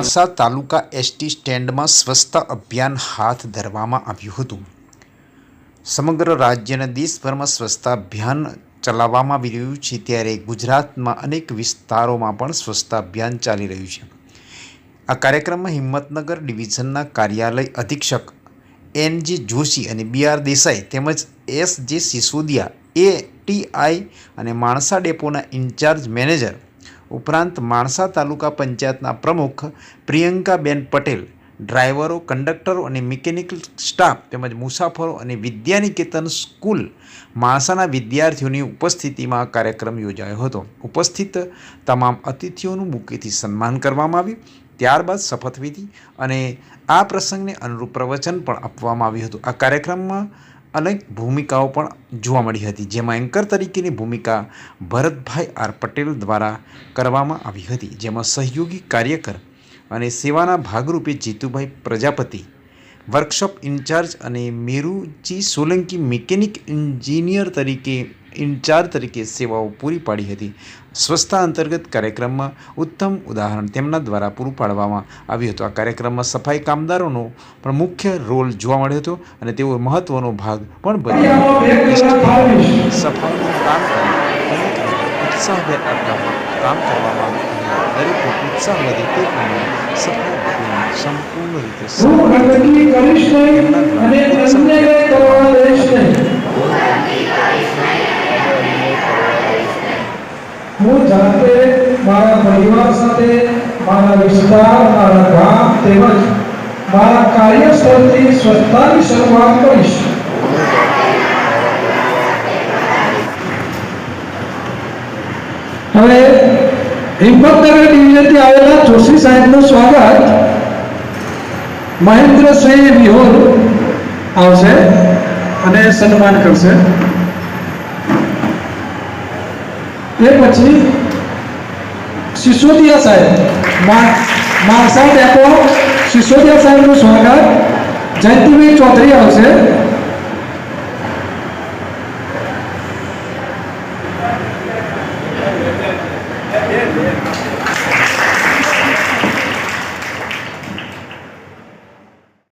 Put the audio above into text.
માણસા તાલુકા ST સ્ટેન્ડમાં સ્વચ્છતા અભિયાન હાથ ધરવામાં આવ્યું હતું। સમગ્ર રાજ્ય અને દેશભરમાં સ્વચ્છતા અભિયાન ચલાવવામાં આવી રહ્યું છે, ત્યારે ગુજરાતમાં અનેક વિસ્તારોમાં પણ સ્વચ્છતા અભિયાન ચાલી રહ્યું છે। આ કાર્યક્રમમાં હિંમતનગર ડિવિઝનના કાર્યાલય અધિક્ષક એન.જે. જોશી અને બી.આર. દેસાઈ તેમજ એસ.જે. સિસોદિયા એ.ટી.આઈ. અને માણસા ડેપોના ઇન્ચાર્જ મેનેજર ઉપરાંત માણસા તાલુકા પંચાયતના પ્રમુખ પ્રિયંકાબેન પટેલ, ડ્રાઈવરો, કંડક્ટરો અને મિકેનિકલ સ્ટાફ તેમજ મુસાફરો અને વિદ્યાનિકેતન સ્કૂલ માણસાના વિદ્યાર્થીઓની ઉપસ્થિતિમાં આ કાર્યક્રમ યોજાયો હતો। ઉપસ્થિત તમામ અતિથિઓનું બુકેથી સન્માન કરવામાં આવ્યું। ત્યારબાદ શપથવિધિ અને આ પ્રસંગને અનુરૂપ પ્રવચન પણ આપવામાં આવ્યું હતું। આ કાર્યક્રમમાં અનેક ભૂમિકાઓ પણ જોવા મળી હતી, જેમાં એન્કર તરીકેની ભૂમિકા ભરતભાઈ આર પટેલ દ્વારા કરવામાં આવી હતી, જેમાં સહયોગી કાર્યકર અને સેવાના ભાગરૂપે જીતુભાઈ પ્રજાપતિ વર્કશોપ ઇન્ચાર્જ અને મેરુજી સોલંકી મિકેનિક એન્જિનિયર ઇન્ચાર્જ તરીકે સેવાઓ પૂરી પાડી હતી। સ્વચ્છતા અંતર્ગત કાર્યક્રમમાં ઉત્તમ ઉદાહરણ તેમના દ્વારા પૂરું પાડવામાં આવ્યું હતું। આ કાર્યક્રમમાં સફાઈ કામદારોનો પણ મુખ્ય રોલ જોવા મળ્યો હતો અને તેઓ મહત્વનો ભાગ પણ ભજવ્યો। સફાઈનું કામ કરી અનેક ઉત્સાહભેર કામ કરવામાં દરેકનો ઉત્સાહ વધે તે પ્રમાણે સફાઈ અભિયાન સંપૂર્ણ રીતે હું જાતે મારા પરિવાર સાથે મારા વિસ્તાર, મારા ગામ તેમજ મારા કાર્યસ્થળથી સ્વચ્છતાની શરૂઆત કરીશ। હવે હિંમતનગર ડિવિઝનથી આવેલા જોશી સાહેબનું સ્વાગત મહેન્દ્રસિંહ વિહોર આવશે અને સન્માન કરશે। તે પછી સિસોદિયા સાહેબ, માણસા ડેપો સિસોદિયા સાહેબનું સ્વાગત જયંતિભાઈ ચૌધરી આવશે।